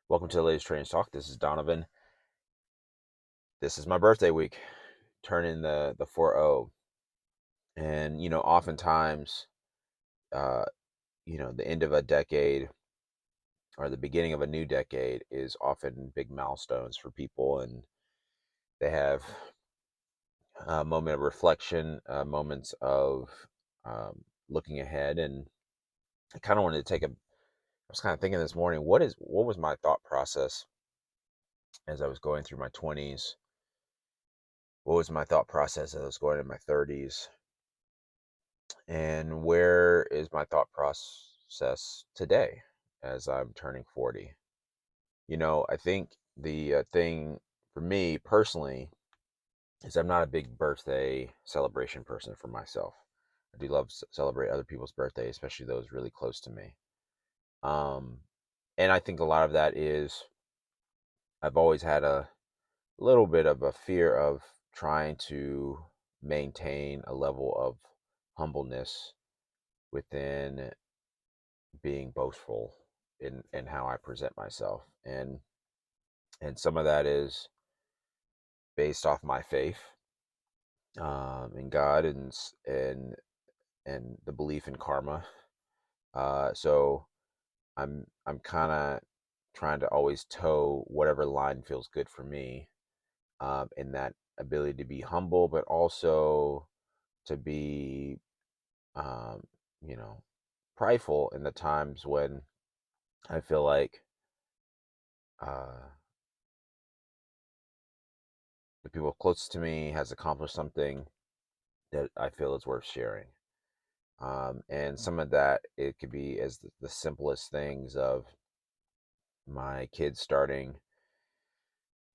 Welcome to the latest Trainers Talk. This is Donavan. This is my birthday week, turning the 4-0. And oftentimes, uh, the end of a decade or the beginning of a new decade is often big milestones for people, and they have a moment of reflection, moments of looking ahead. And I kind of wanted to I was kind of thinking this morning, what was my thought process as I was going through my 20s? What was my thought process as I was going in my 30s? And where is my thought process today as I'm turning 40? I think the thing for me personally is I'm not a big birthday celebration person for myself. I do love celebrate other people's birthdays, especially those really close to me. Um, and I think a lot of that is I've always had a little bit of a fear of trying to maintain a level of humbleness within being boastful in how I present myself, and some of that is based off my faith in God and the belief in karma. So I'm kind of trying to always toe whatever line feels good for me, in that ability to be humble, but also to be um, you know prideful in the times when I feel like uh, the people closest to me has accomplished something that I feel is worth sharing. And some of that, it could be as the simplest things of my kids starting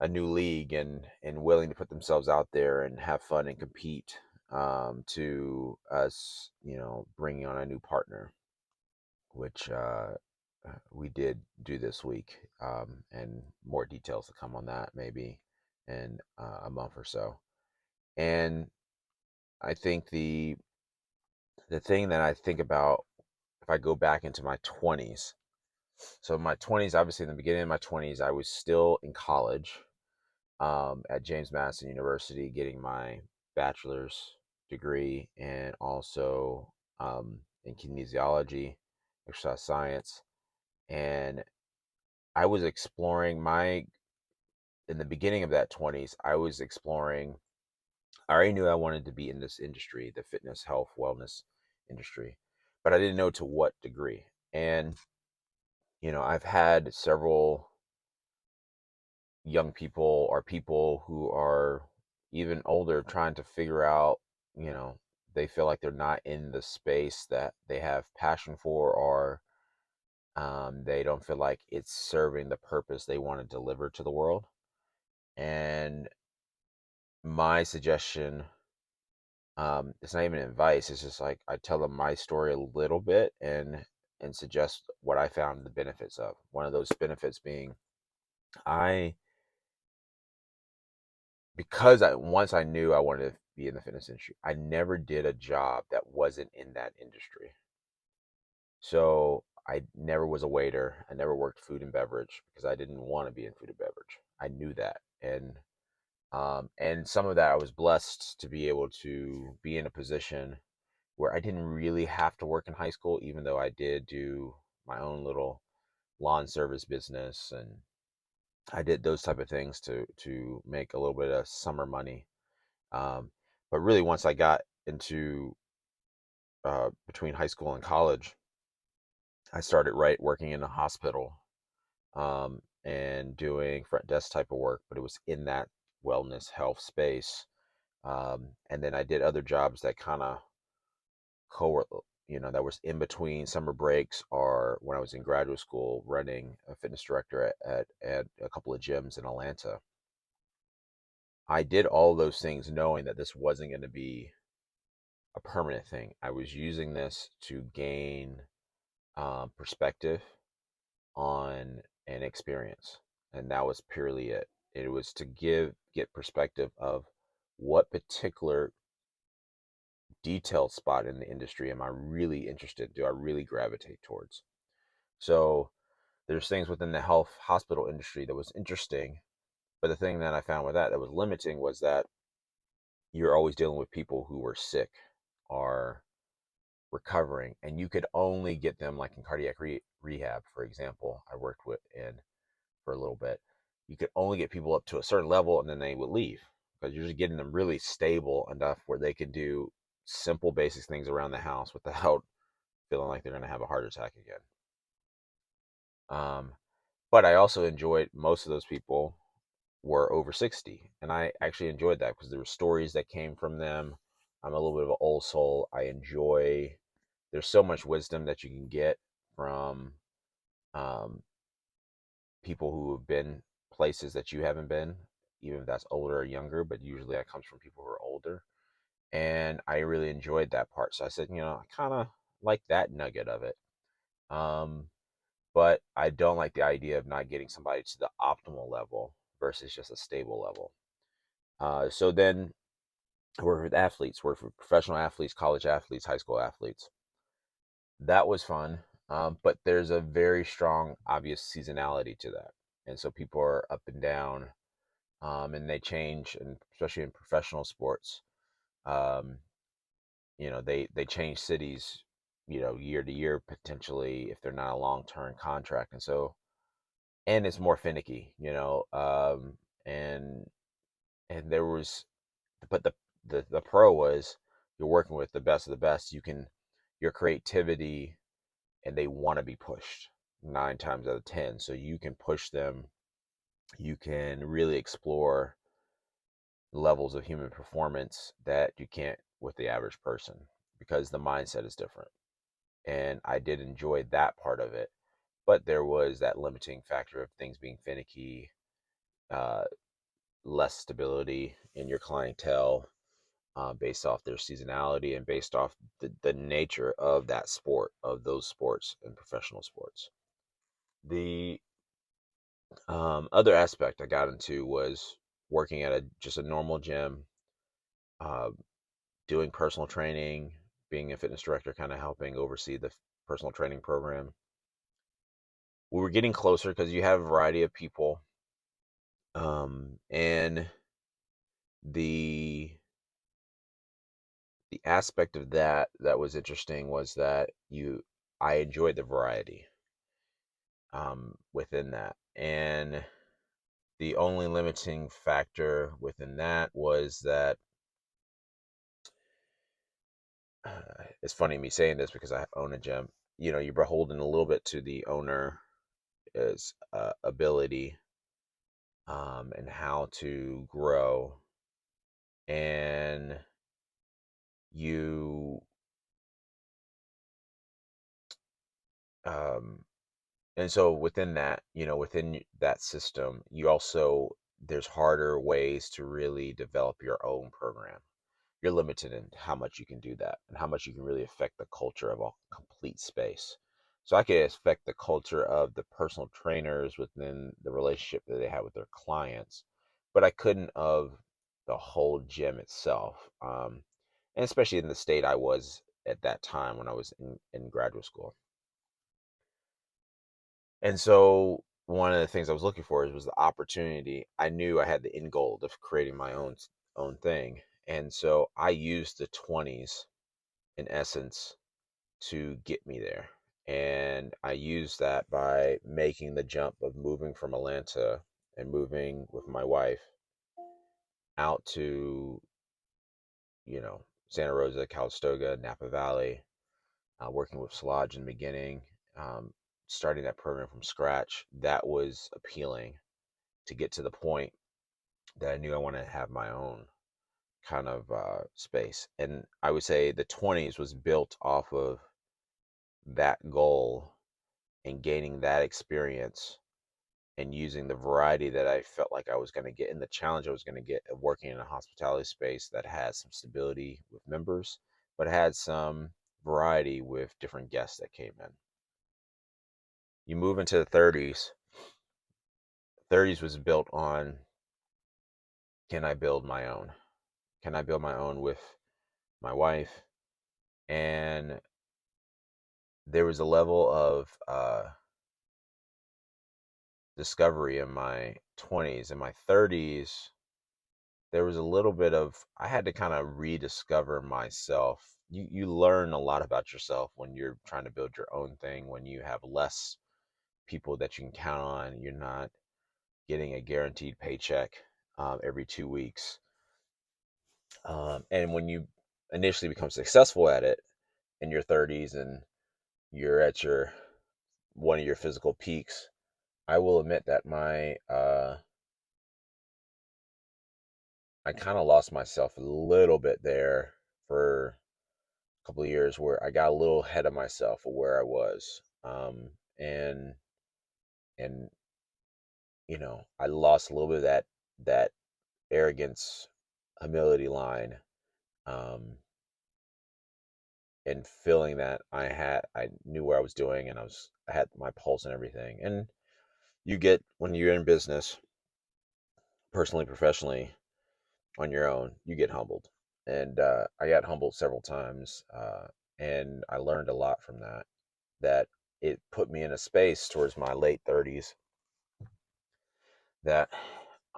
a new league and willing to put themselves out there and have fun and compete, to us, bringing on a new partner, which we did do this week, and more details to come on that maybe in a month or so. And I think the thing that I think about if I go back into my 20s. So in my 20s, obviously in the beginning of my 20s, I was still in college, at James Madison University, getting my bachelor's degree, and also in kinesiology, exercise science. And I was exploring in the beginning of that 20s, I was exploring, I already knew I wanted to be in this industry, the fitness, health, wellness industry, but I didn't know to what degree. And I've had several young people or people who are even older trying to figure out, you know, they feel like they're not in the space that they have passion for, or they don't feel like it's serving the purpose they want to deliver to the world. And my suggestion, it's not even advice, it's just like I tell them my story a little bit and suggest what I found the benefits of. One of those benefits being, I because I once I knew I wanted to be in the fitness industry, I never did a job that wasn't in that industry. So I never was a waiter. I never worked food and beverage because I didn't want to be in food and beverage. I knew that, and some of that I was blessed to be able to be in a position where I didn't really have to work in high school, even though I did do my own little lawn service business, and I did those type of things to make a little bit of summer money. Um, but really, once I got into between high school and college, I started working in a hospital, and doing front desk type of work, but it was in that wellness health space. And then I did other jobs that kind of co that was in between summer breaks or when I was in graduate school, running a fitness director at a couple of gyms in Atlanta. I did all those things knowing that this wasn't going to be a permanent thing. I was using this to gain perspective on an experience, and that was purely it. It was to get perspective of what particular detailed spot in the industry am I really interested? Do I really gravitate towards? So there's things within the health hospital industry that was interesting, but the thing that I found with that was limiting was that you're always dealing with people who were sick or recovering, and you could only get them like in cardiac rehab, for example. I worked with in for a little bit. You could only get people up to a certain level, and then they would leave because you're just getting them really stable enough where they can do simple, basic things around the house without feeling like they're going to have a heart attack again. Um, but I also enjoyed most of those people were over 60, and I actually enjoyed that because there were stories that came from them. I'm a little bit of an old soul. I enjoy There's so much wisdom that you can get from um, people who have been places that you haven't been, even if that's older or younger, but usually that comes from people who are older. And I really enjoyed that part. So I said, I kind of like that nugget of it. Um, but I don't like the idea of not getting somebody to the optimal level versus just a stable level. So then I work with athletes, work for professional athletes, college athletes, high school athletes. That was fun. But there's a very strong, obvious seasonality to that. And so people are up and down, and they change, and especially in professional sports, um, they change cities, year to year potentially if they're not a long term contract. And so, and it's more finicky, and there was, but the pro was you're working with the best of the best. Your creativity, and they want to be pushed 9 times out of 10. So you can push them. You can really explore levels of human performance that you can't with the average person because the mindset is different. And I did enjoy that part of it. But there was that limiting factor of things being finicky, uh, less stability in your clientele, based off their seasonality and based off the nature of that sport, of those sports and professional sports. The other aspect I got into was working at just a normal gym, uh, doing personal training, being a fitness director, kind of helping oversee the personal training program. We were getting closer because you have a variety of people, and the the aspect of that was interesting was that you I enjoyed the variety within that, and the only limiting factor within that was that it's funny me saying this because I own a gym. You're beholden a little bit to the owner's ability, and how to grow, and you um, and so within that, within that system, you also there's harder ways to really develop your own program. You're limited in how much you can do that and how much you can really affect the culture of a complete space. So I could affect the culture of the personal trainers within the relationship that they have with their clients, but I couldn't of the whole gym itself. And especially in the state I was at that time when I was in graduate school. And so one of the things I was looking for was the opportunity. I knew I had the end goal of creating my own thing. And so I used the 20s in essence to get me there. And I used that by making the jump of moving from Atlanta and moving with my wife out to, Santa Rosa, Calistoga, Napa Valley, working with Slodge in the beginning, um, starting that program from scratch. That was appealing to get to the point that I knew I wanted to have my own kind of space. And I would say the 20s was built off of that goal and gaining that experience and using the variety that I felt like I was going to get and the challenge I was going to get of working in a hospitality space that has some stability with members, but had some variety with different guests that came in. You move into the 30s. 30s was built on, can I build my own? Can I build my own with my wife? And there was a level of discovery in my 20s. In my 30s, there was a little bit of, I had to kind of rediscover myself. You learn a lot about yourself when you're trying to build your own thing, when you have less people that you can count on. You're not getting a guaranteed paycheck every 2 weeks. And when you initially become successful at it in your 30s and you're at your one of your physical peaks, I will admit that my I kind of lost myself a little bit there for a couple of years, where I got a little ahead of myself of where I was, and and I lost a little bit of that arrogance, humility line, um, and feeling that I knew what I was doing, and I had my pulse and everything. And you get, when you're in business, personally, professionally, on your own, you get humbled. And I got humbled several times, and I learned a lot from that. That it put me in a space towards my late 30s that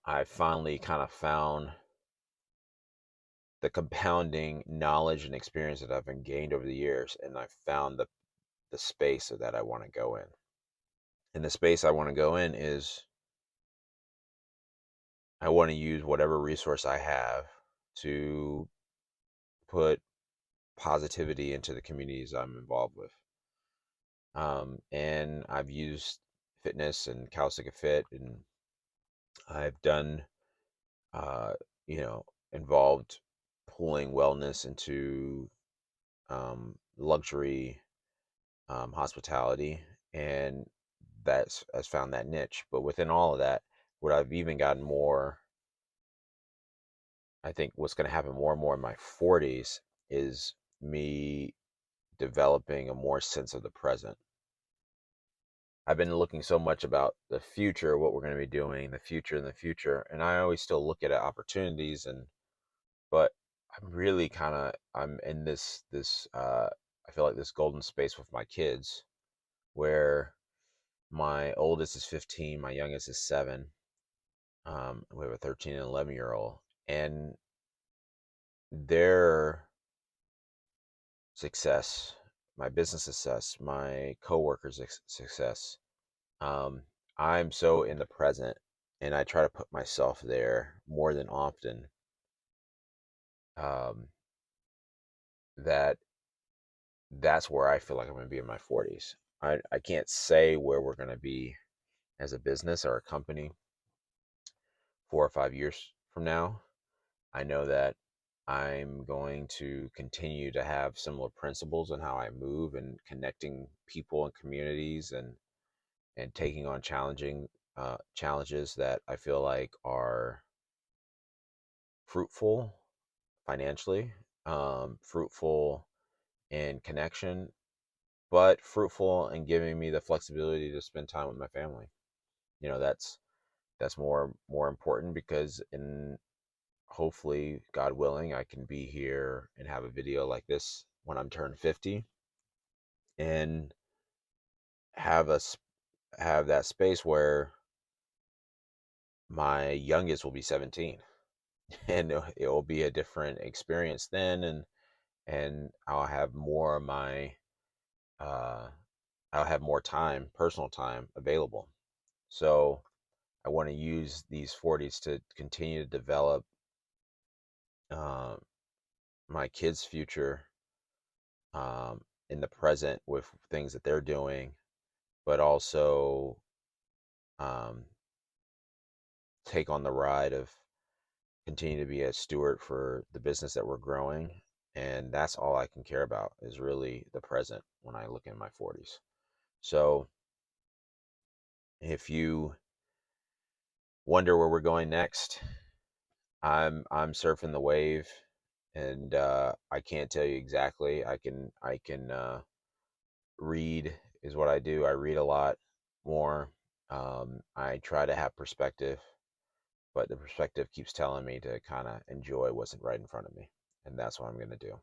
I finally kind of found the compounding knowledge and experience that I've been gained over the years, and I found the space that I want to go in. And the space I want to go in is, I want to use whatever resource I have to put positivity into the communities I'm involved with. And I've used fitness and Calistica Fit, and I've done, uh, involved pulling wellness into luxury hospitality, and that's has found that niche. But within all of that, what I've even gotten more, I think what's going to happen more and more in my 40s is me developing a more sense of the present. I've been looking so much about the future, what we're going to be doing, the future and the future, and I always still look at opportunities, but I'm really I'm in this I feel like this golden space with my kids, where my oldest is 15, my youngest is 7. We have a 13 and 11-year-old, and their success, my business success, my coworkers' success. Um, I'm so in the present, and I try to put myself there more than often. Um, that that's where I feel like I'm going to be in my 40s. I can't say where we're going to be as a business or a company 4 or 5 years from now. I know that I'm going to continue to have similar principles in how I move, and connecting people and communities, and taking on challenging challenges that I feel like are fruitful financially, fruitful in connection, but fruitful in giving me the flexibility to spend time with my family. That's more important, because in hopefully, God willing, I can be here and have a video like this when I'm turned 50, and have us have that space where my youngest will be 17, and it will be a different experience then, and uh I'll have more time, personal time available. So I want to use these 40s to continue to develop uh, my kids' future, um, in the present with things that they're doing, but also um, take on the ride of continue to be a steward for the business that we're growing. And that's all I can care about, is really the present when I look in my 40s. So if you wonder where we're going next, I'm surfing the wave, and I can't tell you exactly. I can read is what I do. I read a lot more. I try to have perspective, but the perspective keeps telling me to kind of enjoy what's right in front of me, and that's what I'm going to do.